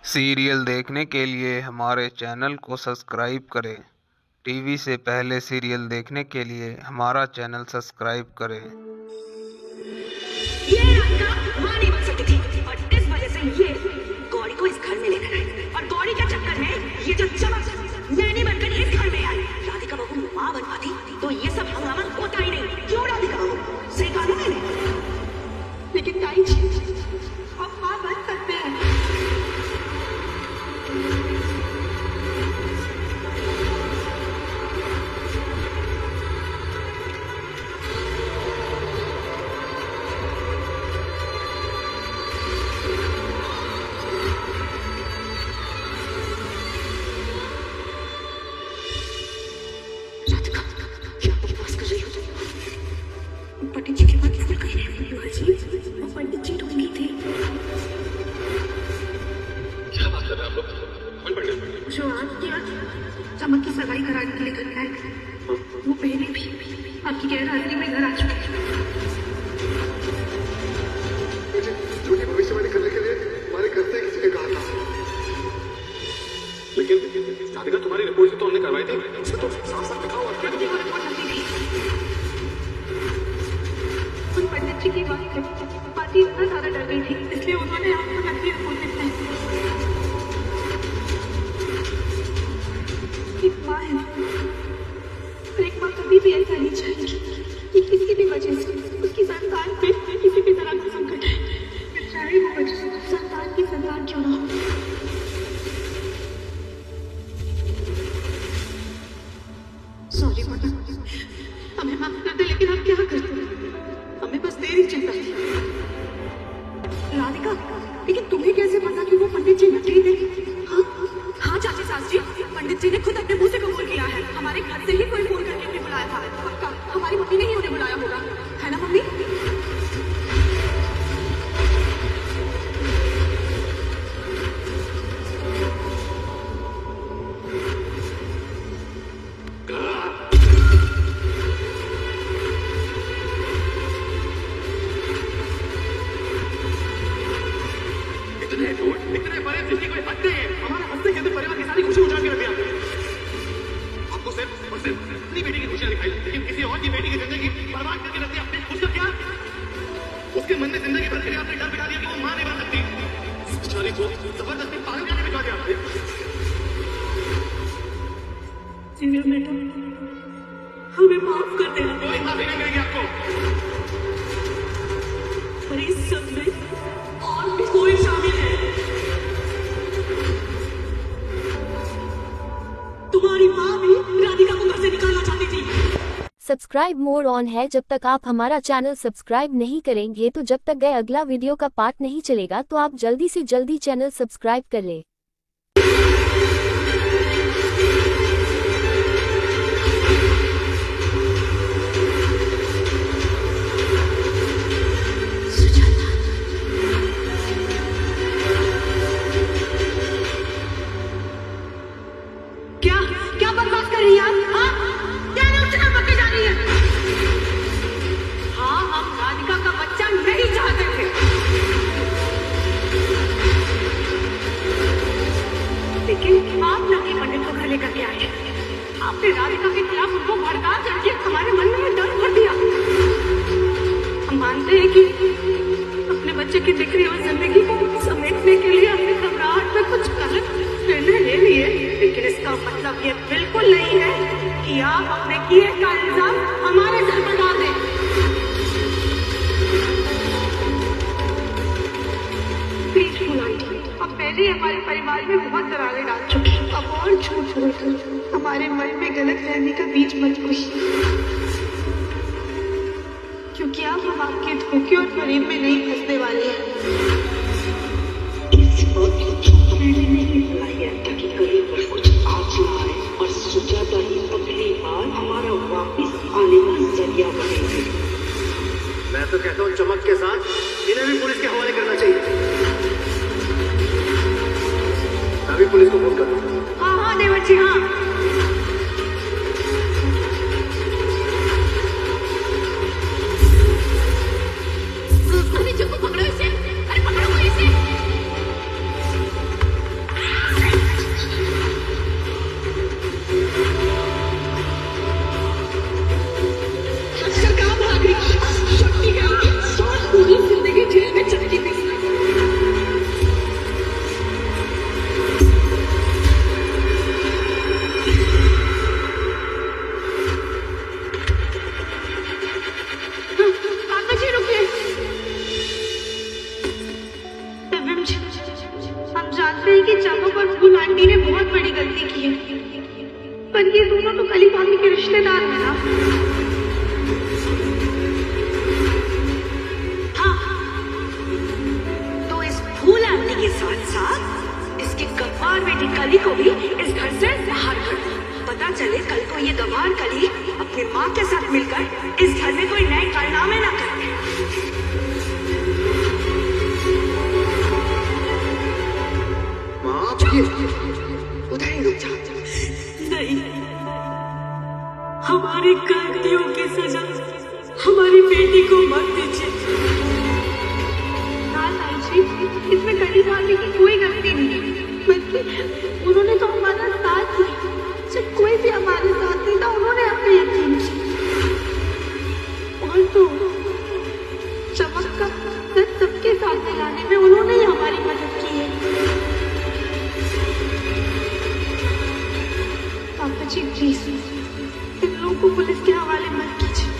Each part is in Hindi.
सीरियल देखने के लिए हमारे चैनल को सब्सक्राइब करें। टीवी से पहले सीरियल देखने के लिए हमारा चैनल सब्सक्राइब करें। ये राधिका मां नहीं बन सकती थी और इस वजह से ये गौरी को इस घर में लेकर आई और गौरी के चक्कर में ये जो चमक नैनी बनकर इस घर में आई। राधिका बहू मां बन पाती तो ये सब हंगामा होता ही नहीं। क्यों राधिका बहू? सही कहा ना मैंने। लेकिन ताई जी हम मां बन सकते हैं। पंडित जी के पास किसने कही नहीं? वो पंडित जी ढूंढी थी। क्या बात कर रहे हैं आप लोग? कौन पंडित? जो आपकी आज चमक की सगाई कराने के लिए घर आए थे, वो पहले भी आपकी गैर हाजिरी में घर आ चुके थे। मुझे झूठी भविष्यवाणी करने के लिए हमारे घर से किसी ने कहा था। लेकिन राधिका तुम्हारी रिपोर्ट से तो हमने करवाई थी, उसमें तो साफ साफ लिखा हुआ था। पंडित जी को रिपोर्ट नकली थी। उन पंडित जी की बात इतना ज्यादा डर गई थी, इसलिए उन्होंने आपको नकली रिपोर्ट लिखवाई। एक माँ है और एक माँ कभी भी ऐसा नहीं चाहेगी कि किसी भी वजह से उसकी संतान पे किसी भी तरह का संकट है, फिर चाहे वो वजह संतान की संतान क्यों ना हो। सॉरी बेटा, हमें माफ कर दे, लेकिन आप क्या करते? हमें बस तेरी चिंता थी। राधिका, लेकिन तुम्हें कैसे पता कि वो पंडित जी नकली थे? हाँ चाची सास जी, पंडित जी ने खुद अपने मुंह से कबूल किया है। हमारे घर से ही कोई फोन करके उन्हें बुलाया था। पक्का हमारी मम्मी ने ही उन्हें बुलाया होगा, है ना मम्मी? इतने बड़े जिसकी कोई हद नहीं है। हमारे हंसते खेलते परिवार की सारी खुशी उजाड़ के रख दिया। आपको सिर्फ और सिर्फ अपनी बेटी की खुशियां दिखाई, लेकिन किसी और की बेटी की जिंदगी बर्बाद करके रख दिया। अपनी उसका क्या? उसके मन में जिंदगी भर के लिए आपने डर बिठा दिया कि वो मां नहीं बन सकती। बेचारी को जबरदस्ती पागल करने बिठा दिया आपने। बेटा, हमें माफ कर देना। कोई माफी नहीं मिलेगी आपको। पर इस सब में और भी कोई शामिल है। तुम्हारी माँ भी राधिका को घर से निकालना चाहती थी। सब्सक्राइब मोर ऑन है। जब तक आप हमारा चैनल सब्सक्राइब नहीं करेंगे तो जब तक गए अगला वीडियो का पार्ट नहीं चलेगा, तो आप जल्दी से जल्दी चैनल सब्सक्राइब कर ले। क्या क्या बकवास कर रही है आप? हाँ? क्या नौटंकी बकने जा रही है? हाँ, हम राधिका का बच्चा नहीं चाहते थे, लेकिन आप नकली पंडित को घर लेकर के आए। आपने राधिका के खिलाफ उनको भड़का करके हमारे मन में डर भर दिया। हम मानते हैं कि अपने बच्चे की बिखरी और जिंदगी को समेटने के लिए अपने घबराहट में कुछ गलत निर्णय ले लिए, लेकिन इसका मतलब ये बिल्कुल नहीं है कि आप अपने किए का इल्जाम हमारे सर पर डाल दें। प्लीज बुलाइए। अब पहले हमारे परिवार में बहुत दरारें डाल चुकी, अब और झूठ बोलकर हमारे मन में गलत फहमी का बीज मत बोइए, क्योंकि अब हम आपके धोखे और फरेब में नहीं फंसने वाले हैं। इस वक्त मैंने नहीं बुलाई है ताकि कहीं पर कुछ आज ना आए और सुजाता ही अगली बार हमारा वापस आने का जरिया बनेगी। मैं तो कहता हूँ चमक के साथ इन्हें भी पुलिस के हवाले करना चाहिए। मैं भी पुलिस को फोन कर दूँ। हाँ हाँ देवर जी, हाँ। अरे जो पकड़ो इसे, अरे पकड़ो इसे। चाबुक और फूल आंटी ने बहुत बड़ी गलती की है, पर ये दोनों तो कली भाभी के रिश्तेदार हैं ना। हाँ, तो इस फूल आंटी के साथ साथ इसके गंवार बेटी कली को भी इस घर से बाहर कर दो। पता चले कल को ये गंवार कली अपनी माँ के साथ मिलकर इस घर में कोई नए कारनामे ना करे। माँ उधर ही रुक जा। नहीं, हमारी गलतियों की सजा हमारी बेटी को मत दीजिए। ना ताई जी, इसमें कली भाभी की कोई गलती नहीं, बल्कि उन्होंने तो हमारा साथ दिया। जब कोई भी हमारे साथ नहीं था, उन्होंने हमें यकीन किया। और तो चमक का सच सबके सामने लाने में उन्होंने ही हमारी मदद की है। पापा जी प्लीज इन लोगों को पुलिस के हवाले मत कीजिए,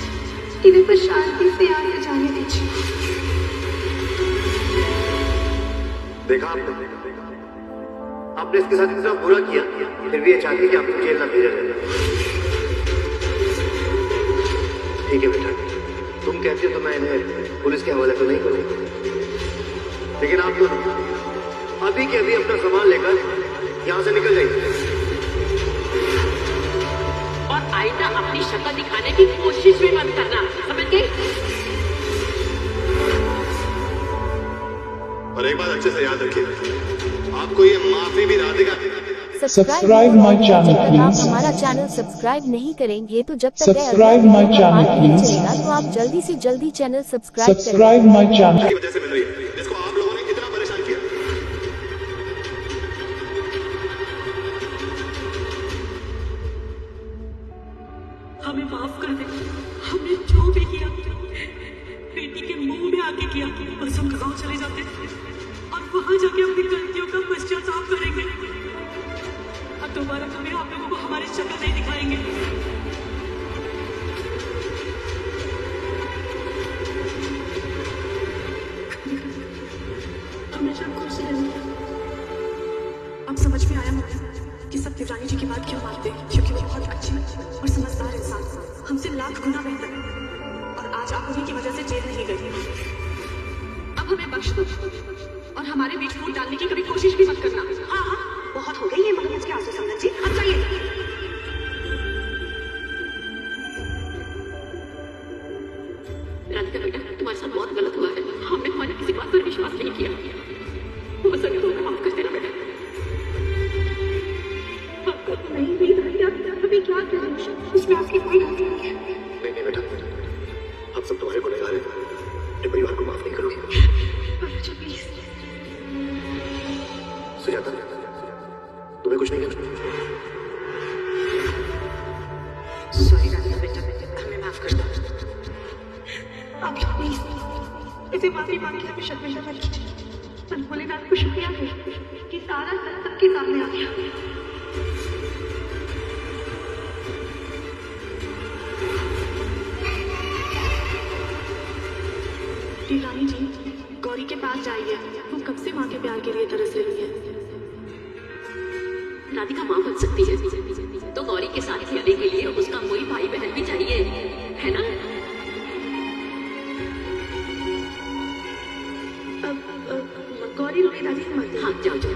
इन्हें तो शांति से आगे जाने दीजिए। देखा आपने इसके साथ इतना बुरा किया, फिर भी ये चाहती है कि आपको जेल ना भेजा जाए। ठीक है बेटा, तुम कहती हो तो मैं इन्हें पुलिस के हवाले तो नहीं करूंगा, लेकिन आप दोनों अभी के अभी अपना सामान लेकर यहाँ से निकल जाइए और आईना अपनी शक्ल दिखाने की कोशिश भी मत करना, समझ गई? और एक बात अच्छे से याद रखिए, आपको ये माफी भी Radhika subscribe my channel please. आप हमारा चैनल सब्सक्राइब नहीं करेंगे तो जब तक सब्सक्राइब माय चैनल प्लीज चलेगा, तो आप जल्दी से जल्दी चैनल सब्सक्राइब माय चैनल की वजह से मिल रही है, जिसको आप लोगों ने इतना परेशान किया। हमें माफ कर दे, हमने जो भी किया बेटी के मुंह में आके किया। बस हम गाँव चले जाते और वहां जाके अपनी गलतियों का पश्चाताप करेंगे और दोबारा कभी आप लोगों को हमारी शक्ल नहीं दिखाएंगे। हमेशा खुश रहिए। अब समझ में आया मुझे कि सब देवरानी जी की बात क्यों मानते हैं, क्योंकि वो बहुत अच्छी और समझदार इंसान, हमसे लाख गुना बेहतर, और आज आप उन्हीं की वजह से जेल नहीं गई। अब हमें बख्श दो और हमारे बीच फूट डालने की कभी कोशिश भी मत करना। हाँ हाँ, बहुत हो गई ये मगरमच्छ के आंसू समझ जी, अब जाइए। राधिका बेटा, तुम्हारे साथ बहुत गलत हुआ है, हमने तुम्हारी किसी बात पर विश्वास नहीं किया। हो सके तो हमें माफ कर देना बेटा। नहीं नहीं राधिका, अभी क्या करें, इसमें आपकी कोई गलती नहीं है। नहीं बेटा, हम सब तुम्हारे गुनहगार हैं, अपने परिवार को माफ नहीं करोगे। अच्छा प्लीज। सुजाता, तुम्हें कुछ नहीं करना। सॉरी राधिका बेटा, हमें माफ कर दो। आप लोग प्लीज इसे माफी मांग के हमें शर्मिंदा मत कीजिए। पर भोलेनाथ को शुक्रिया करें कि सारा सच सबके सामने आ गया। रानी जी, गौरी के पास जाइए, वो कब से माँ के प्यार के लिए तरस रही है। राधिका माँ बन सकती है तो गौरी के साथ खेलने के लिए उसका कोई भाई बहन भी चाहिए, है ना? गौरी रोनी दादी से मत। हाँ, जाओ जाओ।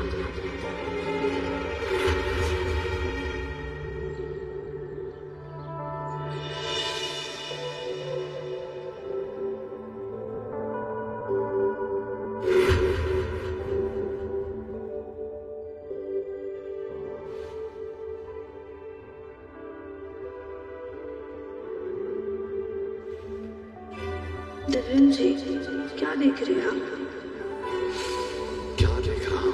दर्शन जी, क्या देख रहे हैं आप? क्या देख रहा हूँ?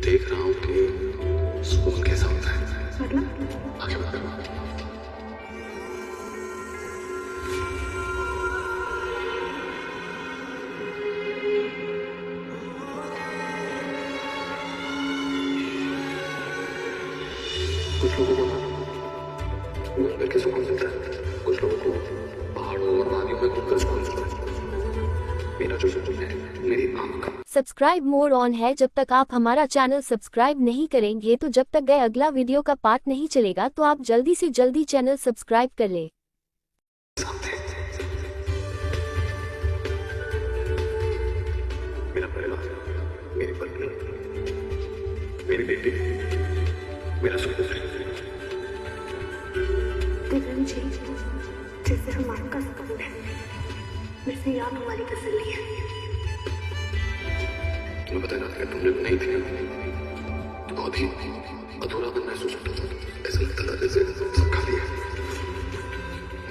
देख रहा हूँ कि सुकून कैसा होता है। मतलब आगे बढ़ करो। कुछ लोगों को घूम करके सुकून मिलता है, कुछ लोगों को पहाड़ों और वादियों में घूमकर सुकून मिलता है। मेरा जो मेरी आंख का सब्सक्राइब मोर ऑन है जब तक आप हमारा चैनल सब्सक्राइब नहीं करेंगे तो जब तक गए अगला वीडियो का पार्ट नहीं चलेगा तो आप जल्दी से जल्दी चैनल सब्सक्राइब कर ले। मेरा परिवार, मेरी पत्नी, मेरी बेटी, मेरा सुपुत्र। दिव्यम जी, जिससे हम आपका संबंध है, वैसे आप हमारी तसल्ली है। तुम्हें पता है अगर तुमने नहीं थी तो बहुत ही अधूरापन महसूस होता था। ऐसा लगता था जैसे सब खाली है।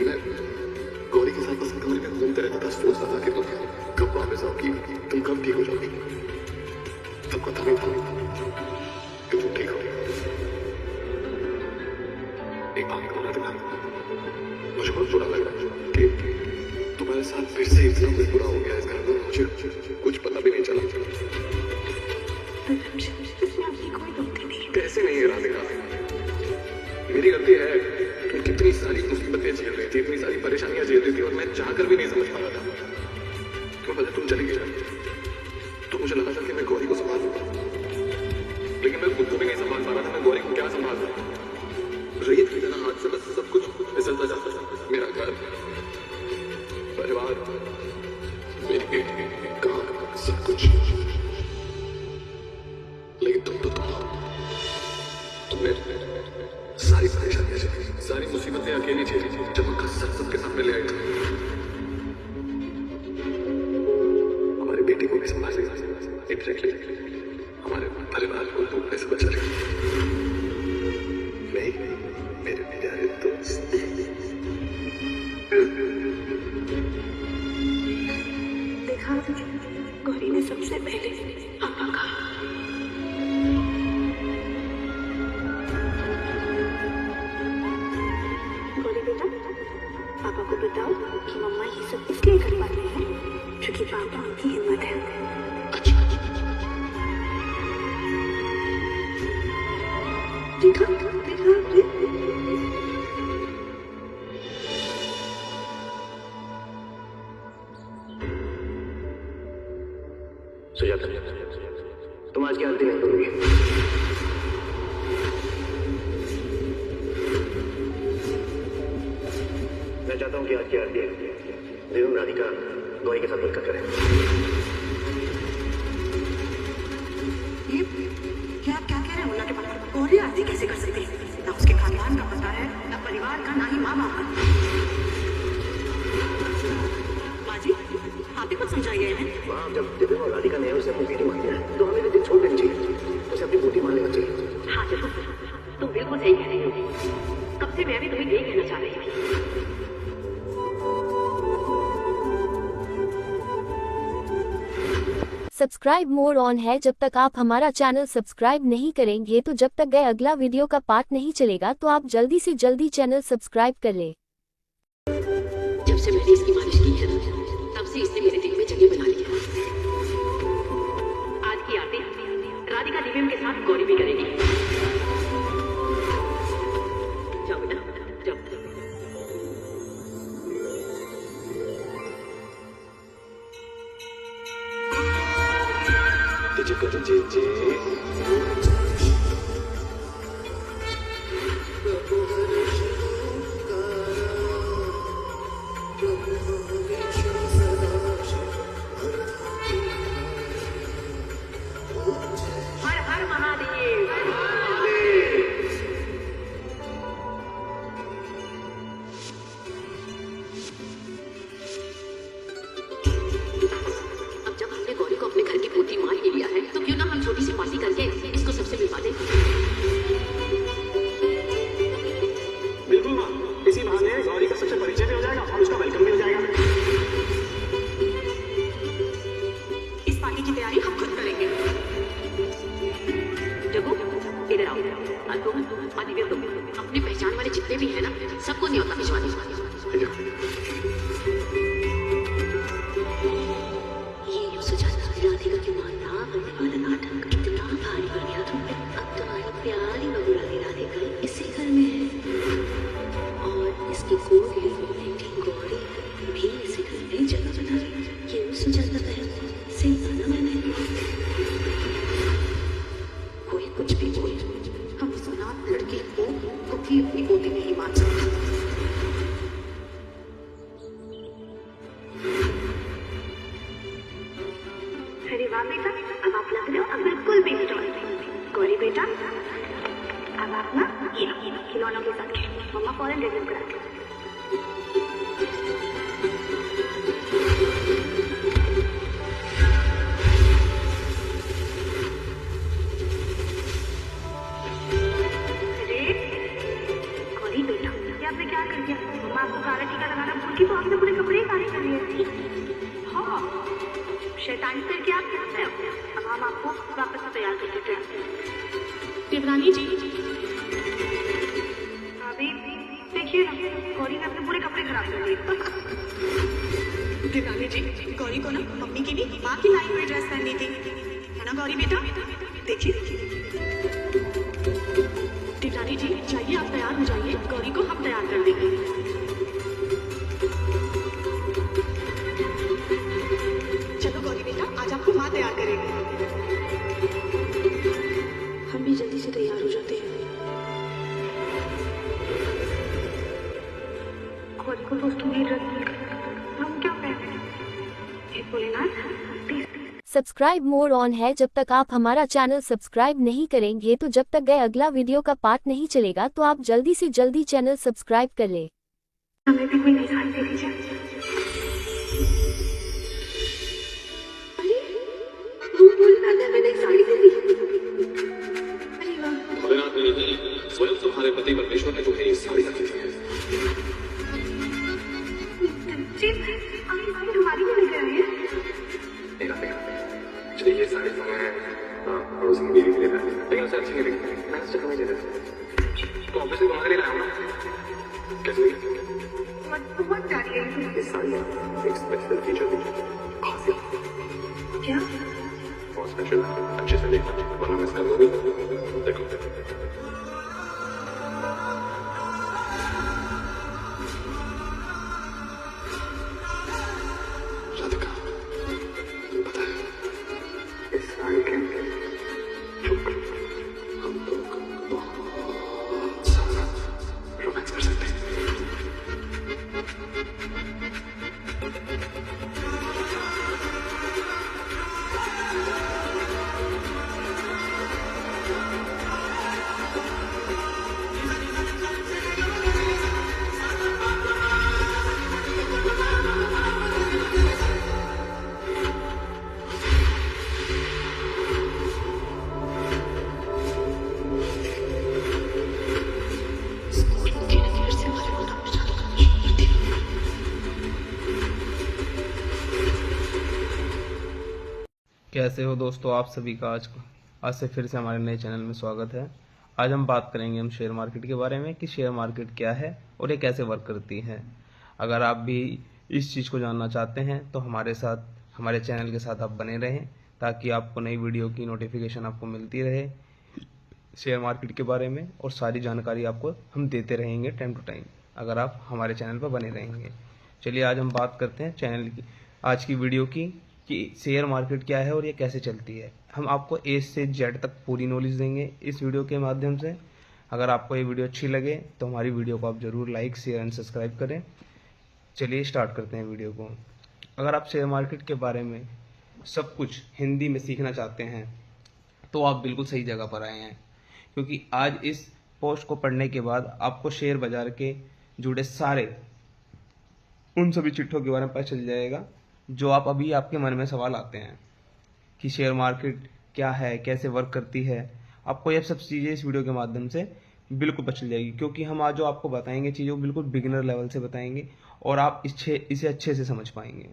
मैं गौरी के साथ बस कमरे में घूमते रहता था, सोचता था कि तुम कब वापस आओगी, तुम कब ठीक हो जाओगी। तब पता नहीं था कि तुम ठीक हो। एक बात कहना था, मुझे बहुत बुरा लग रहा है कि तुम्हारे साथ फिर से इतना कुछ बुरा हो गया इस घर में। मुझे कुछ पता भी नहीं चला। कैसे नहीं है राधिका, मेरी गलती है। तुम कितनी सारी मुसीबतें झेल रही थी, इतनी सारी परेशानियां झेल रही थी और मैं चाहकर भी नहीं समझ पा रहा था। तुम्हें पता तुम चली गई तो मुझे लगा था कि मैं गौरी को संभाल लूंगा, लेकिन मैं खुद को भी नहीं संभाल पा रहा था। मैं गौरी को क्या संभाल रहा, रेत की तरह हाथ से बस सब कुछ फिसलता जाता था। मेरा घर, परिवार, मेरी बेटी, काम, सब कुछ। लेकिन तुमने सारी परेशानियां झेली, सारी मुसीबतें अकेली झेली, जब उनका सबके सामने ले आई थी। हमारी बेटी को भी संभाल लिया, एग्जैक्टली हमारे परिवार को डूबने से बचा लिया। नहीं, मेरे प्यारे दोस्त, देखा गौरी ने सबसे पहले पापा कहा। गौरी बेटा, पापा को बताओ कि मम्मा ये सब इसलिए कर पाती है क्योंकि पापा उनकी हिम्मत है। देखा सुजाता, तुम आज की आरती नहीं करोगी। मैं चाहता हूँ कि आज की आरती दिव्यम राधिका गौरी के साथ मिलकर करें। ये क्या क्या कह रहे हैं मुन्ना के पापा? गौरी आरती कैसे कर सकती है? ना उसके खानदान का पता है, ना परिवार का, ना ही माँ बाप का। माँ जी, आप ही कुछ समझाइए हैं। वहाँ जब दिव्यम और राधिका ने उसे अपनी बेटी मान लिया तो हमें भी दिल छोड़ देनी चाहिए, उसे अपनी बेटी मान लेना चाहिए। हाँ जरूर, तुम बिल्कुल सही कह रही हो। कब से मैं भी तुम्हें यही कहना चाह रही थी। सब्सक्राइब मोर ऑन है जब तक आप हमारा चैनल सब्सक्राइब नहीं करेंगे तो जब तक गए अगला वीडियो का पार्ट नहीं चलेगा तो आप जल्दी से जल्दी चैनल सब्सक्राइब कर ले। जब से मैंने इसकी मालिश की है तब से इसने मेरे दिल में जगह बना ली है। आज की आरती राधिका दिव्यम के साथ गौरी भी करेगी। जाओ बेटा, जाओ। हर हर महादेव। अब जब हमने गौरी को अपने घर की पोती मान ही लिया है तो क्यों ना हम छोटी सी पार्टी करके इसको सबसे मिलवा दें। बिल्कुल माँ, इसी बहाने गौरी का सबसे परिचय भी हो जाएगा और उसका वेलकम भी हो जाएगा। इस पार्टी की तैयारी हम खुद करेंगे। जगो, इधर आओ। दिव्या, तुम अपनी पहचान वाले जितने भी है ना सबको न्योता भिजवा दो। ये सुजाता राधिका की माता वाला नाटक कितना भारी पड़ गया तुम पे। अब तुम्हारी प्यारी बहू राधिका इसी घर में है और इसकी कोई बेटी गौरी भी इसी घर में जगह बना रही है। ये सुजाता बहन अरे वाह बेटा, अब आप लग रहे हो अब बिल्कुल बेस्टॉल। गौरी बेटा, अब आप ना ये खिलौनों के साथ खेलो। मम्मा फौरन रिव्यू कराती हूँ। अरे गौरी बेटा, ये आपने क्या कर दिया? मम्मा आपको काला टीका लगाना भूल गई तो आपने पूरे कपड़े ही काले कर लिए। हाँ, शैतानी करके आप करते हो। अब हम आपको वापस से तैयार कर देते हैं। देवरानी जी, अभी देखिए ना, गौरी ने अपने पूरे कपड़े खराब कर दिए। देवरानी जी, गौरी को ना मम्मी की भी माँ की लाई हुई ड्रेस पहननी थी, है ना गौरी बेटा? देखिए देवरानी जी, जाइए आप तैयार हो जाइए, गौरी को हम तैयार कर देंगे। चलो गौरी बेटा, आज आपको माँ तैयार करेगी। हम भी जल्दी से तैयार हो जाते हैं। गौरी को दोस्तों की ड्रेस मिल गई, हम क्या पहने? हे Bholenath, please subscribe more on है। जब तक आप हमारा चैनल सब्सक्राइब नहीं करेंगे तो जब तक गए अगला वीडियो का पार्ट नहीं चलेगा, तो आप जल्दी से जल्दी चैनल सब्सक्राइब कर ले। हमें भी कोई नई साड़ी दे दीजिए। वो भोलेनाथ ने मैंने एक साड़ी दे दी। अरे वाह, भोलेनाथ ने नहीं, स्वयं तुम्हारे पति परमेश्वर ने तुम्हें ये साड़ी दी है। जी, आप ये साड़ी हमारी भी लेकर आए हैं? चलिए ये साड़ी तो मैं पड़ोसी की बीवी के लिए लाया, लेकिन उसे अच्छी नहीं लगी। मैं उसे नहीं दे देता तो ऑफिस से तुम्हारे लिए लाया हूँ ना। कैसे बहुत प्यारी है ये साड़ी एक स्पेशल फीचर दी, क्या? बहुत स्पेशल है, अच्छे से देखना वरना मिस कर दोगे। देखो राधिका, पता है इस साड़ी के चुप हम लोग बहुत सारा रोमांस कर सकते हैं। कैसे हो दोस्तों, आप सभी का आज से फिर से हमारे नए चैनल में स्वागत है। आज हम बात करेंगे शेयर मार्केट के बारे में कि शेयर मार्केट क्या है और ये कैसे वर्क करती है। अगर आप भी इस चीज़ को जानना चाहते हैं तो हमारे चैनल के साथ आप बने रहें, ताकि आपको नई वीडियो की नोटिफिकेशन आपको मिलती रहे शेयर मार्केट के बारे में, और सारी जानकारी आपको हम देते रहेंगे टाइम टू टाइम, अगर आप हमारे चैनल पर बने रहेंगे। चलिए आज हम बात करते हैं चैनल की, आज की वीडियो की, कि शेयर मार्केट क्या है और ये कैसे चलती है। हम आपको ए से जेड तक पूरी नॉलेज देंगे इस वीडियो के माध्यम से। अगर आपको ये वीडियो अच्छी लगे तो हमारी वीडियो को आप ज़रूर लाइक, शेयर एंड सब्सक्राइब करें। चलिए स्टार्ट करते हैं वीडियो को। अगर आप शेयर मार्केट के बारे में सब कुछ हिंदी में सीखना चाहते हैं तो आप बिल्कुल सही जगह पर आए हैं, क्योंकि आज इस पोस्ट को पढ़ने के बाद आपको शेयर बाजार के जुड़े सारे उन सभी चिट्ठों के बारे में पता चल जाएगा जो आप अभी आपके मन में सवाल आते हैं कि शेयर मार्केट क्या है, कैसे वर्क करती है। आपको ये सब चीज़ें इस वीडियो के माध्यम से बिल्कुल पता चल जाएगी, क्योंकि हम आज जो आपको बताएंगे चीज़ें वो बिल्कुल बिगिनर लेवल से बताएंगे और आप इसे अच्छे से समझ पाएंगे,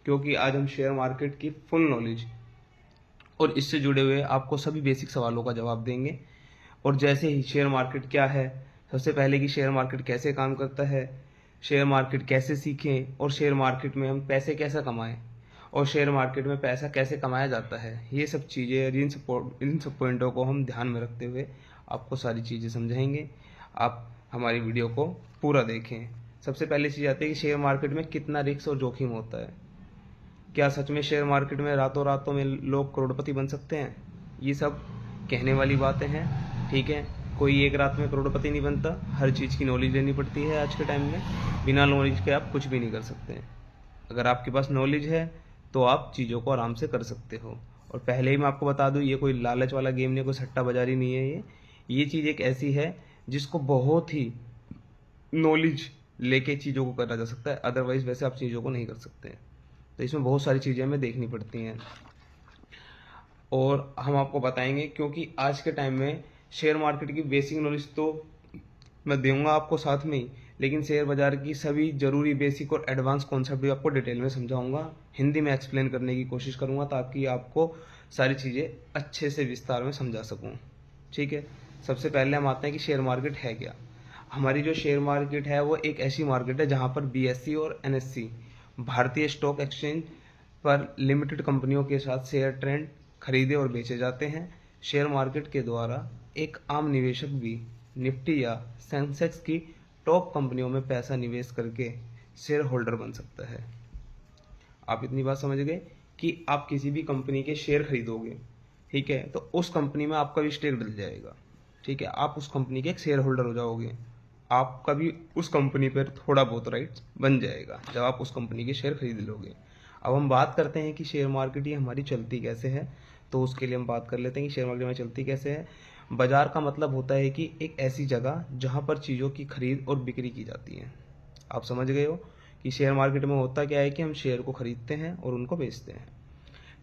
क्योंकि आज हम शेयर मार्केट की फुल नॉलेज और इससे जुड़े हुए आपको सभी बेसिक सवालों का जवाब देंगे। और जैसे ही शेयर मार्केट क्या है, सबसे पहले कि शेयर मार्केट कैसे काम करता है, शेयर मार्केट कैसे सीखें, और शेयर मार्केट में हम पैसे कैसे कमाएं, और शेयर मार्केट में पैसा कैसे कमाया जाता है, ये सब चीज़ें, इन सब पॉइंटों को हम ध्यान में रखते हुए आपको सारी चीज़ें समझाएंगे। आप हमारी वीडियो को पूरा देखें। सबसे पहली चीज़ आती है कि शेयर मार्केट में कितना रिस्क और जोखिम होता है। क्या सच में शेयर मार्केट में रातों रातों में लोग करोड़पति बन सकते हैं? ये सब कहने वाली बातें हैं, ठीक है। कोई एक रात में करोड़पति नहीं बनता, हर चीज़ की नॉलेज लेनी पड़ती है आज के टाइम में। बिना नॉलेज के आप कुछ भी नहीं कर सकते हैं। अगर आपके पास नॉलेज है तो आप चीज़ों को आराम से कर सकते हो। और पहले ही मैं आपको बता दूं, ये कोई लालच वाला गेम नहीं, कोई सट्टा बाजारी नहीं है। ये चीज़ एक ऐसी है जिसको बहुत ही नॉलेज लेके चीज़ों को करा जा सकता है, अदरवाइज वैसे आप चीज़ों को नहीं कर सकते हैं। तो इसमें बहुत सारी चीज़ें हमें देखनी पड़ती हैं और हम आपको बताएंगे, क्योंकि आज के टाइम में शेयर मार्केट की बेसिक नॉलेज तो मैं दूंगा आपको साथ में ही, लेकिन शेयर बाजार की सभी जरूरी बेसिक और एडवांस कॉन्सेप्ट भी आपको डिटेल में समझाऊंगा, हिंदी में एक्सप्लेन करने की कोशिश करूंगा ताकि आपको सारी चीज़ें अच्छे से विस्तार में समझा सकूं। ठीक है, सबसे पहले हम आते हैं कि शेयर मार्केट है क्या। हमारी जो शेयर मार्केट है वो एक ऐसी मार्केट है जहां पर BSE और NSE भारतीय स्टॉक एक्सचेंज पर लिमिटेड कंपनियों के साथ शेयर ट्रेंड खरीदे और बेचे जाते हैं। शेयर मार्केट के द्वारा एक आम निवेशक भी निफ्टी या सेंसेक्स की टॉप कंपनियों में पैसा निवेश करके शेयर होल्डर बन सकता है। आप इतनी बात समझ गए कि आप किसी भी कंपनी के शेयर खरीदोगे, ठीक है, तो उस कंपनी में आपका भी स्टेक डल जाएगा। ठीक है, आप उस कंपनी के एक शेयर होल्डर हो जाओगे, आपका भी उस कंपनी पर थोड़ा बहुत राइट्स बन जाएगा जब आप उस कंपनी के शेयर खरीद लोगे। अब हम बात करते हैं कि शेयर मार्केट ये हमारी चलती कैसे है। तो उसके लिए हम बात कर लेते हैं कि शेयर मार्केट में चलती कैसे है। बाजार का मतलब होता है कि एक ऐसी जगह जहां पर चीज़ों की खरीद और बिक्री की जाती है। आप समझ गए हो कि शेयर मार्केट में होता क्या है कि हम शेयर को खरीदते हैं और उनको बेचते हैं।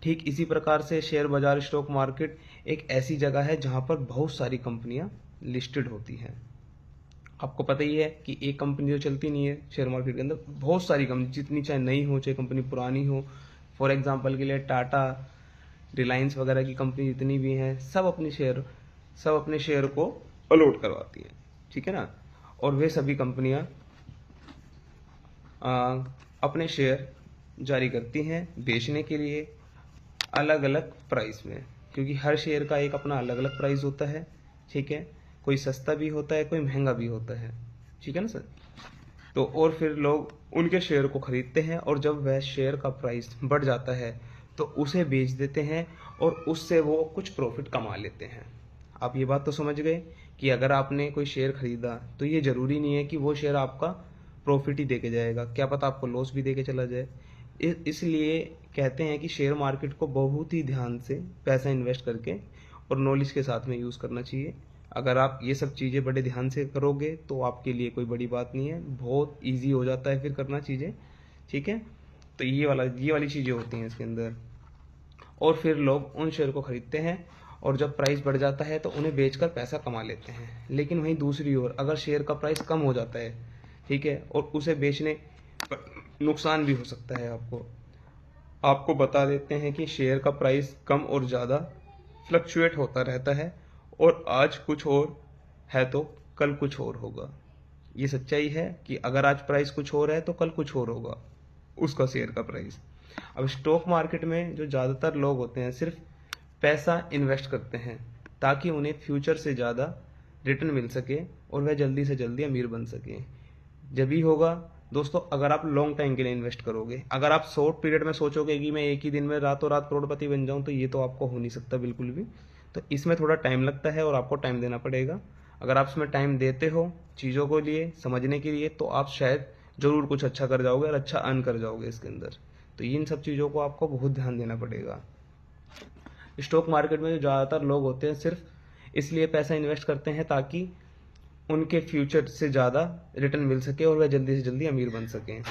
ठीक इसी प्रकार से शेयर बाजार स्टॉक मार्केट एक ऐसी जगह है जहां पर बहुत सारी कंपनियां लिस्टेड होती हैं। आपको पता ही है कि एक कंपनी तो चलती नहीं है शेयर मार्केट के अंदर, बहुत सारी कंपनी, जितनी चाहे नई हो चाहे कंपनी पुरानी हो। फॉर एग्जांपल के लिए टाटा, रिलायंस वगैरह की कंपनी जितनी भी हैं सब अपने शेयर को अलॉट करवाती हैं। ठीक है ना, और वे सभी कंपनियां अपने शेयर जारी करती हैं बेचने के लिए अलग अलग प्राइस में, क्योंकि हर शेयर का एक अपना अलग अलग प्राइस होता है। ठीक है, कोई सस्ता भी होता है, कोई महंगा भी होता है। ठीक है ना सर। तो और फिर लोग उनके शेयर को खरीदते हैं और जब वह शेयर का प्राइस बढ़ जाता है तो उसे बेच देते हैं और उससे वो कुछ प्रॉफिट कमा लेते हैं। आप ये बात तो समझ गए कि अगर आपने कोई शेयर खरीदा तो ये जरूरी नहीं है कि वो शेयर आपका प्रॉफिट ही देके जाएगा, क्या पता आपको लॉस भी देके चला जाए। इसलिए कहते हैं कि शेयर मार्केट को बहुत ही ध्यान से पैसा इन्वेस्ट करके और नॉलेज के साथ में यूज़ करना चाहिए। अगर आप ये सब चीज़ें बड़े ध्यान से करोगे तो आपके लिए कोई बड़ी बात नहीं है, बहुत इजी हो जाता है फिर करना चीज़ें। ठीक है, तो ये वाली चीज़ें होती हैं इसके अंदर। और फिर लोग उन शेयर को खरीदते हैं और जब प्राइस बढ़ जाता है तो उन्हें बेचकर पैसा कमा लेते हैं। लेकिन वहीं दूसरी ओर अगर शेयर का प्राइस कम हो जाता है, ठीक है, और उसे बेचने पर नुकसान भी हो सकता है। आपको बता देते हैं कि शेयर का प्राइस कम और ज़्यादा फ्लक्चुएट होता रहता है और आज कुछ और है तो कल कुछ और होगा। ये सच्चाई है कि अगर आज प्राइस कुछ और है तो कल कुछ और होगा उसका शेयर का प्राइस। अब स्टॉक मार्केट में जो ज़्यादातर लोग होते हैं सिर्फ पैसा इन्वेस्ट करते हैं ताकि उन्हें फ्यूचर से ज़्यादा रिटर्न मिल सके और वह जल्दी से जल्दी अमीर बन सके। जब ही होगा दोस्तों अगर आप लॉन्ग टाइम के लिए इन्वेस्ट करोगे। अगर आप शॉर्ट पीरियड में सोचोगे कि मैं एक ही दिन में रातों रात करोड़पति बन जाऊं तो ये तो आपको हो नहीं सकता बिल्कुल भी। तो इसमें थोड़ा टाइम लगता है और आपको टाइम देना पड़ेगा। अगर आप इसमें टाइम देते हो चीज़ों को लिए समझने के लिए तो आप शायद ज़रूर कुछ अच्छा कर जाओगे और अच्छा अर्न कर जाओगे इसके अंदर। तो इन सब चीज़ों को आपको बहुत ध्यान देना पड़ेगा। स्टॉक मार्केट में जो ज़्यादातर लोग होते हैं सिर्फ इसलिए पैसा इन्वेस्ट करते हैं ताकि उनके फ्यूचर से ज़्यादा रिटर्न मिल सके और वह जल्दी से जल्दी अमीर बन सकें।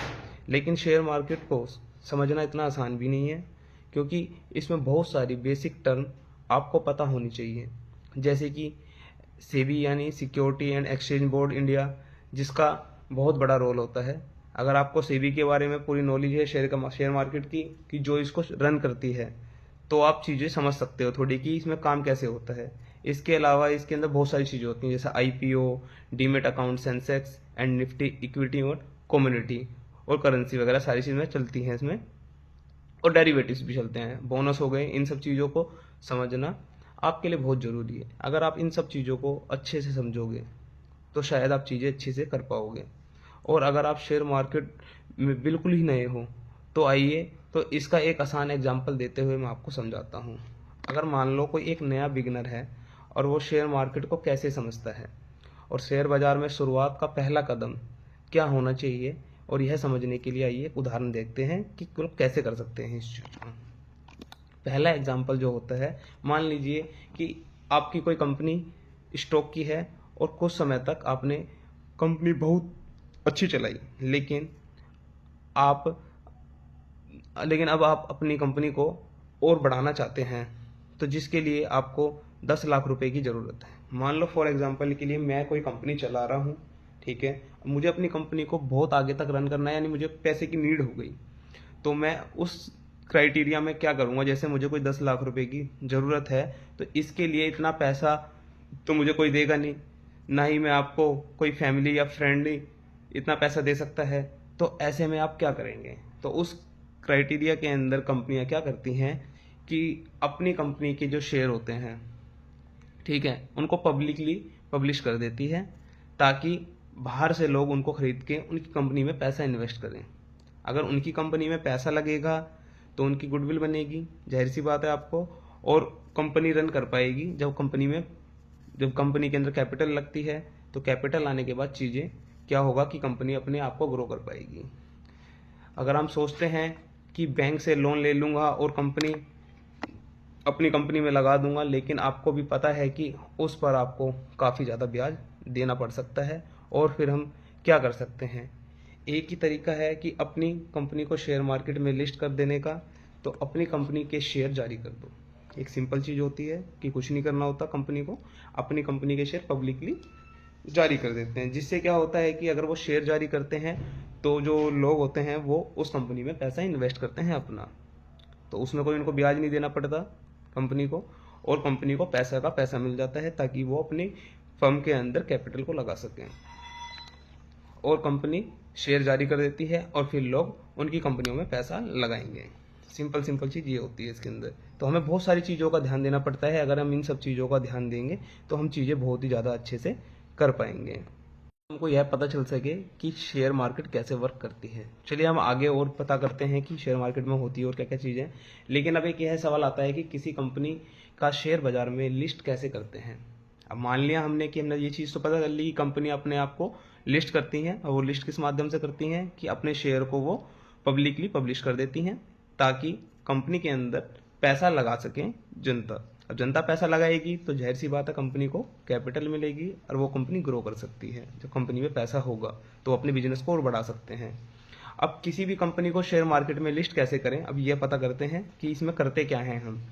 लेकिन शेयर मार्केट को समझना इतना आसान भी नहीं है, क्योंकि इसमें बहुत सारी बेसिक टर्म आपको पता होनी चाहिए, जैसे कि सेबी यानी security and exchange board India, जिसका बहुत बड़ा रोल होता है। अगर आपको सेबी के बारे में पूरी नॉलेज है शेयर मार्केट की कि जो इसको रन करती है, तो आप चीज़ें समझ सकते हो थोड़ी कि इसमें काम कैसे होता है। इसके अलावा इसके अंदर बहुत सारी चीज़ें होती हैं जैसे IPO, demat account, Sensex and Nifty, equity और कम्युनिटी और करेंसी वगैरह सारी चीज़ें चलती हैं इसमें, और डेरिवेटिव्स भी चलते हैं, बोनस हो गए। इन सब चीज़ों को समझना आपके लिए बहुत ज़रूरी है। अगर आप इन सब चीज़ों को अच्छे से समझोगे तो शायद आप चीज़ें अच्छे से कर पाओगे। और अगर आप शेयर मार्केट में बिल्कुल ही नए हो तो आइए तो इसका एक आसान एग्जांपल देते हुए मैं आपको समझाता हूँ। अगर मान लो कोई एक नया बिगिनर है और वो शेयर मार्केट को कैसे समझता है और शेयर बाज़ार में शुरुआत का पहला कदम क्या होना चाहिए और यह समझने के लिए आइए एक उदाहरण देखते हैं कि लोग कैसे कर सकते हैं इस चीज़ को। पहला एग्जाम्पल जो होता है, मान लीजिए कि आपकी कोई कंपनी स्टॉक की है और कुछ समय तक आपने कंपनी बहुत अच्छी चलाई, लेकिन अब आप अपनी कंपनी को और बढ़ाना चाहते हैं, तो जिसके लिए आपको 10 लाख रुपए की ज़रूरत है। मान लो फॉर एग्जांपल के लिए मैं कोई कंपनी चला रहा हूँ, ठीक है, मुझे अपनी कंपनी को बहुत आगे तक रन करना है, यानी मुझे पैसे की नीड हो गई, तो मैं उस क्राइटेरिया में क्या करूँगा, जैसे मुझे कोई 10 लाख रुपए की ज़रूरत है, तो इसके लिए इतना पैसा तो मुझे कोई देगा नहीं, ना ही मैं आपको कोई फैमिली या फ्रेंड इतना पैसा दे सकता है। तो ऐसे में आप क्या करेंगे, तो उस क्राइटेरिया के अंदर कंपनियां क्या करती हैं कि अपनी कंपनी के जो शेयर होते हैं, ठीक है, उनको पब्लिकली पब्लिश कर देती है, ताकि बाहर से लोग उनको खरीद के उनकी कंपनी में पैसा इन्वेस्ट करें। अगर उनकी कंपनी में पैसा लगेगा तो उनकी गुडविल बनेगी, जाहिर सी बात है आपको, और कंपनी रन कर पाएगी। जब कंपनी के अंदर कैपिटल लगती है, तो कैपिटल आने के बाद चीज़ें क्या होगा कि कंपनी अपने आप को ग्रो कर पाएगी। अगर हम सोचते हैं कि बैंक से लोन ले लूँगा और अपनी कंपनी में लगा दूंगा, लेकिन आपको भी पता है कि उस पर आपको काफ़ी ज़्यादा ब्याज देना पड़ सकता है, और फिर हम क्या कर सकते हैं, एक ही तरीका है कि अपनी कंपनी को शेयर मार्केट में लिस्ट कर देने का, तो अपनी कंपनी के शेयर जारी कर दो। एक सिंपल चीज़ होती है कि कुछ नहीं करना होता, कंपनी को अपनी कंपनी के शेयर पब्लिकली जारी कर देते हैं, जिससे क्या होता है कि अगर वो शेयर जारी करते हैं तो जो लोग होते हैं वो उस कंपनी में पैसा इन्वेस्ट करते हैं अपना, तो उसमें कोई उनको ब्याज नहीं देना पड़ता कंपनी को, और कंपनी को पैसा का पैसा मिल जाता है, ताकि वो अपनी फर्म के अंदर कैपिटल को लगा सकें, और कंपनी शेयर जारी कर देती है और फिर लोग उनकी कंपनियों में पैसा लगाएंगे। सिंपल चीज़ ये होती है इसके अंदर। तो हमें बहुत सारी चीज़ों का ध्यान देना पड़ता है, अगर हम इन सब चीज़ों का ध्यान देंगे तो हम चीज़ें बहुत ही ज़्यादा अच्छे से कर पाएंगे, हमको यह पता चल सके कि शेयर मार्केट कैसे वर्क करती है। चलिए हम आगे और पता करते हैं कि शेयर मार्केट में होती है और क्या क्या चीज़ें। लेकिन अब एक यह सवाल आता है कि किसी कंपनी का शेयर बाजार में लिस्ट कैसे करते हैं। अब मान लिया हमने ये चीज़ तो पता कर ली कि कंपनी अपने आप को लिस्ट करती हैं, और वो लिस्ट किस माध्यम से करती हैं कि अपने शेयर को वो पब्लिकली पब्लिश कर देती हैं, ताकि कंपनी के अंदर पैसा लगा सकें जनता। अब जनता पैसा लगाएगी तो जाहिर सी बात है कंपनी को कैपिटल मिलेगी, और वो कंपनी ग्रो कर सकती है। जब कंपनी में पैसा होगा तो अपने बिजनेस को और बढ़ा सकते हैं। अब किसी भी कंपनी को शेयर मार्केट में लिस्ट कैसे करें, अब ये पता करते हैं कि इसमें करते क्या हैं हम।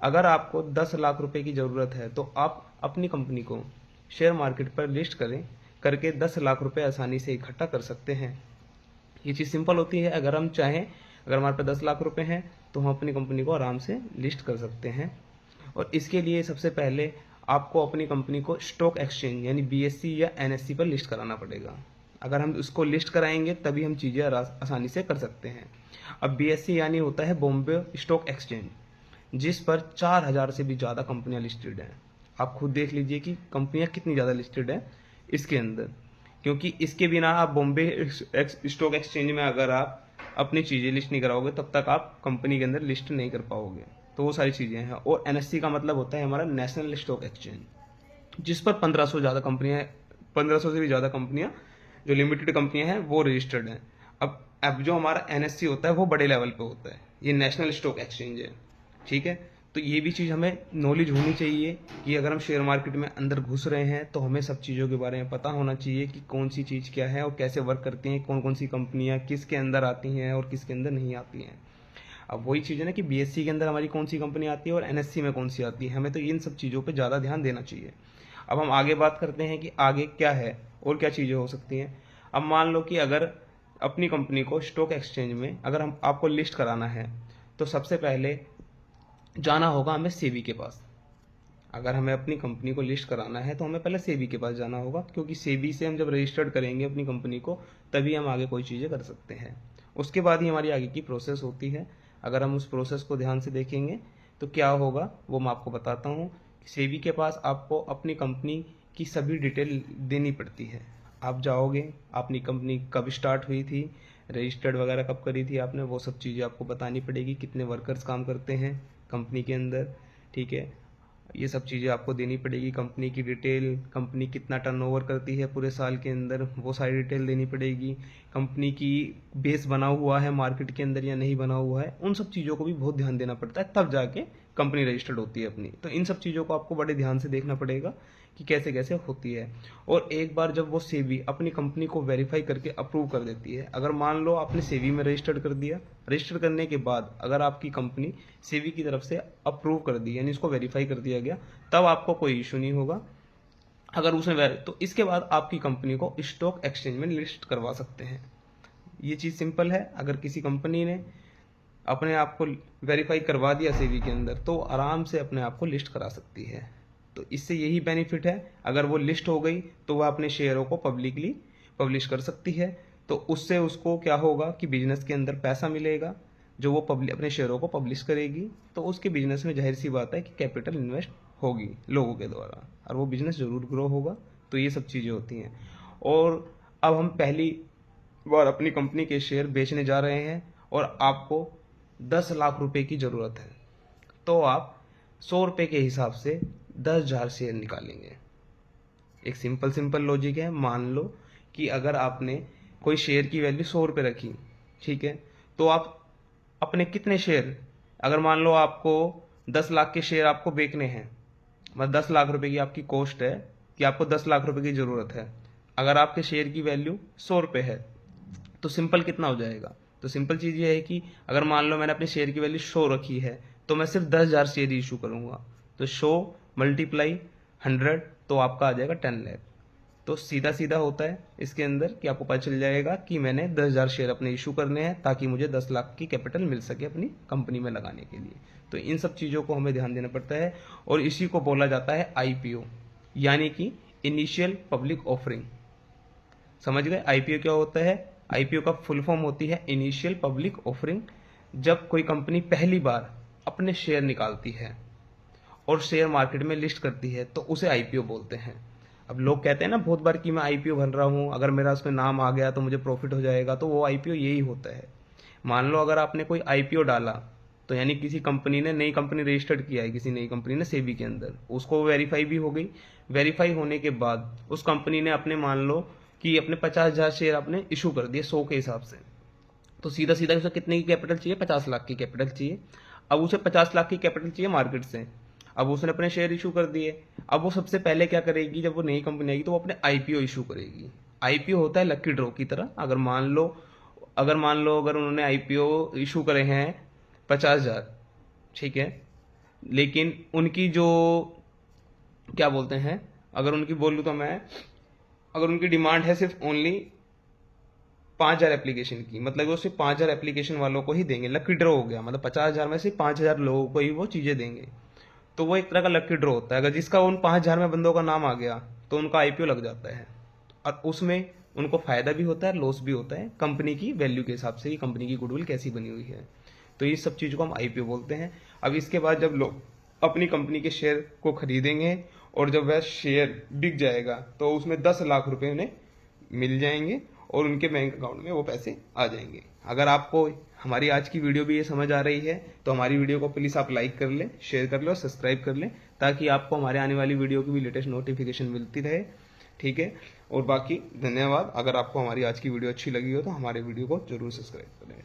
अगर आपको 10 लाख रुपए की ज़रूरत है तो आप अपनी कंपनी को शेयर मार्केट पर लिस्ट करके 10 लाख रुपए आसानी से इकट्ठा कर सकते हैं। ये चीज़ सिंपल होती है। अगर हम चाहें, अगर हमारे पास 10 लाख रुपए हैं तो हम अपनी कंपनी को आराम से लिस्ट कर सकते हैं। और इसके लिए सबसे पहले आपको अपनी कंपनी को स्टॉक एक्सचेंज यानी BSE या NSE पर लिस्ट कराना पड़ेगा। अगर हम उसको लिस्ट कराएंगे तभी हम चीज़ें आसानी से कर सकते हैं। अब BSE यानी होता है बॉम्बे स्टॉक एक्सचेंज, जिस पर 4000 से भी ज़्यादा कंपनियां लिस्टेड हैं। आप खुद देख लीजिए कि कंपनियां कितनी ज़्यादा लिस्टेड हैं इसके अंदर, क्योंकि इसके बिना आप बॉम्बे स्टॉक एक्सचेंज में अगर आप अपनी चीज़ें लिस्ट नहीं कराओगे तब तक आप कंपनी के अंदर लिस्ट नहीं कर पाओगे। तो वो सारी चीज़ें हैं। और NSE का मतलब होता है हमारा नेशनल स्टॉक एक्सचेंज, जिस पर 1500 से भी ज़्यादा कंपनियां जो लिमिटेड कंपनियां हैं वो रजिस्टर्ड हैं। अब जो हमारा NSE होता है वो बड़े लेवल पे होता है, ये नेशनल स्टॉक एक्सचेंज है, ठीक है। तो ये भी चीज़ हमें नॉलेज होनी चाहिए कि अगर हम शेयर मार्केट में अंदर घुस रहे हैं तो हमें सब चीज़ों के बारे में पता होना चाहिए कि कौन सी चीज़ क्या है और कैसे वर्क करती हैं, कौन कौन सी कंपनियां किसके अंदर आती हैं और किसके अंदर नहीं आती हैं। अब वही चीज़ है ना कि BSE के अंदर हमारी कौन सी कंपनी आती है और NSE में कौन सी आती है, हमें तो इन सब चीज़ों पे ज़्यादा ध्यान देना चाहिए। अब हम आगे बात करते हैं कि आगे क्या है और क्या चीज़ें हो सकती हैं। अब मान लो कि अगर अपनी कंपनी को स्टॉक एक्सचेंज में अगर आपको लिस्ट कराना है तो सबसे पहले जाना होगा हमें SEBI के पास। अगर हमें अपनी कंपनी को लिस्ट कराना है तो हमें पहले SEBI के पास जाना होगा, क्योंकि SEBI से हम जब रजिस्टर्ड करेंगे अपनी कंपनी को तभी हम आगे कोई चीज़ें कर सकते हैं। उसके बाद ही हमारी आगे की प्रोसेस होती है। अगर हम उस प्रोसेस को ध्यान से देखेंगे तो क्या होगा वो मैं आपको बताता हूँ। SEBI के पास आपको अपनी कंपनी की सभी डिटेल देनी पड़ती है। आप जाओगे, अपनी कंपनी कब स्टार्ट हुई थी, रजिस्टर्ड वगैरह कब करी थी आपने, वो सब चीज़ें आपको बतानी पड़ेगी। कितने वर्कर्स काम करते हैं कंपनी के अंदर, ठीक है। ये सब चीज़ें आपको देनी पड़ेगी। कंपनी की डिटेल, कंपनी कितना टर्नओवर करती है पूरे साल के अंदर, वो सारी डिटेल देनी पड़ेगी। कंपनी की बेस बना हुआ है मार्केट के अंदर या नहीं बना हुआ है, उन सब चीज़ों को भी बहुत ध्यान देना पड़ता है, तब जाके कंपनी रजिस्टर्ड होती है अपनी। तो इन सब चीज़ों को आपको बड़े ध्यान से देखना पड़ेगा कि कैसे कैसे होती है। और एक बार जब वो सेबी अपनी कंपनी को वेरीफाई करके अप्रूव कर देती है, अगर मान लो आपने सेबी में रजिस्टर्ड कर दिया, रजिस्टर करने के बाद अगर आपकी कंपनी सेबी की तरफ से अप्रूव कर दी, यानी इसको वेरीफाई कर दिया गया, तब आपको कोई इशू नहीं होगा। अगर उसने तो इसके बाद आपकी कंपनी को स्टॉक एक्सचेंज में लिस्ट करवा सकते हैं। ये चीज़ सिंपल है। अगर किसी कंपनी ने अपने आप को वेरीफाई करवा दिया सेबी के अंदर, तो आराम से अपने आप को लिस्ट करा सकती है। तो इससे यही बेनिफिट है, अगर वो लिस्ट हो गई तो वह अपने शेयरों को पब्लिकली पब्लिश कर सकती है। तो उससे उसको क्या होगा कि बिजनेस के अंदर पैसा मिलेगा, जो वो अपने शेयरों को पब्लिश करेगी, तो उसके बिजनेस में जाहिर सी बात है कि कैपिटल इन्वेस्ट होगी लोगों के द्वारा, और वो बिजनेस जरूर ग्रो होगा। तो ये सब चीज़ें होती हैं। और अब हम पहली बार अपनी कंपनी के शेयर बेचने जा रहे हैं और आपको 10 लाख रुपए की ज़रूरत है, तो आप 100 रुपये के हिसाब से 10,000 शेयर निकालेंगे। एक सिंपल लॉजिक है। मान लो कि अगर आपने कोई शेयर की वैल्यू 100 रुपये रखी, ठीक है, तो आप अपने कितने शेयर, अगर मान लो आपको 10 लाख के शेयर आपको बेचने हैं, मतलब 10 लाख रुपए की आपकी कॉस्ट है कि आपको 10 लाख रुपए की ज़रूरत है। अगर आपके शेयर की वैल्यू 100 रुपये है, तो सिंपल कितना हो जाएगा? तो सिंपल चीज़ ये है कि अगर मान लो मैंने अपने शेयर की वैल्यू 100 रखी है, तो मैं सिर्फ 10,000 शेयर इशू करूँगा। तो 100 मल्टीप्लाई 100, तो आपका आ जाएगा 10 लाख। तो सीधा सीधा होता है इसके अंदर कि आपको पता चल जाएगा कि मैंने 10,000 शेयर अपने इशू करने हैं, ताकि मुझे 10 लाख की कैपिटल मिल सके अपनी कंपनी में लगाने के लिए। तो इन सब चीज़ों को हमें ध्यान देना पड़ता है, और इसी को बोला जाता है IPO, यानी कि इनिशियल पब्लिक ऑफरिंग। समझ गए IPO क्या होता है? IPO का फुल फॉर्म होती है इनिशियल पब्लिक ऑफरिंग। जब कोई कंपनी पहली बार अपने शेयर निकालती है और शेयर मार्केट में लिस्ट करती है, तो उसे IPO बोलते हैं। अब लोग कहते हैं ना बहुत बार कि मैं IPO भर रहा हूँ, अगर मेरा उसमें नाम आ गया तो मुझे प्रॉफिट हो जाएगा, तो वो IPO यही होता है। मान लो अगर आपने कोई IPO डाला, तो यानी किसी कंपनी ने, नई कंपनी रजिस्टर्ड किया है किसी नई कंपनी ने सेबी के अंदर, उसको वेरीफाई भी हो गई। वेरीफाई होने के बाद उस कंपनी ने अपने, मान लो कि अपने 50,000 शेयर आपने इशू कर दिए 100 के हिसाब से, तो सीधा सीधा उसे कितने की कैपिटल चाहिए? 50 लाख की कैपिटल चाहिए। अब उसे 50 लाख की कैपिटल चाहिए मार्केट से। अब उसने अपने शेयर इशू कर दिए। अब वो सबसे पहले क्या करेगी? जब वो नई कंपनी आएगी तो वो अपने IPO इशू करेगी। IPO होता है लकी ड्रॉ की तरह। अगर मान लो अगर उन्होंने IPO इशू करे हैं 50,000, ठीक है, लेकिन उनकी जो क्या बोलते हैं, अगर उनकी बोलूँ तो मैं, अगर उनकी डिमांड है सिर्फ ओनली 5,000 एप्लीकेशन की, मतलब वो सिर्फ 5,000 एप्लीकेशन वालों को ही देंगे, लकी ड्रॉ हो गया, मतलब 50,000 में से 5,000 लोगों को ही वो चीज़ें देंगे, तो वो एक तरह का लकी ड्रॉ होता है। अगर जिसका उन 5,000 में बंदों का नाम आ गया तो उनका IPO लग जाता है, और उसमें उनको फायदा भी होता है, लॉस भी होता है, कंपनी की वैल्यू के हिसाब से कि कंपनी की गुडविल कैसी बनी हुई है। तो ये सब चीज़ को हम IPO बोलते हैं। अब इसके बाद जब लोग अपनी कंपनी के शेयर को खरीदेंगे और जब वह शेयर बिक जाएगा, तो उसमें 10 लाख रुपए उन्हें मिल जाएंगे और उनके बैंक अकाउंट में वो पैसे आ जाएंगे। अगर आपको हमारी आज की वीडियो भी ये समझ आ रही है, तो हमारी वीडियो को प्लीज़ आप लाइक कर लें, शेयर कर लें और सब्सक्राइब कर लें, ताकि आपको हमारे आने वाली वीडियो की भी लेटेस्ट नोटिफिकेशन मिलती रहे, ठीक है। और बाकी धन्यवाद। अगर आपको हमारी आज की वीडियो अच्छी लगी हो तो हमारे वीडियो को जरूर सब्सक्राइब करें।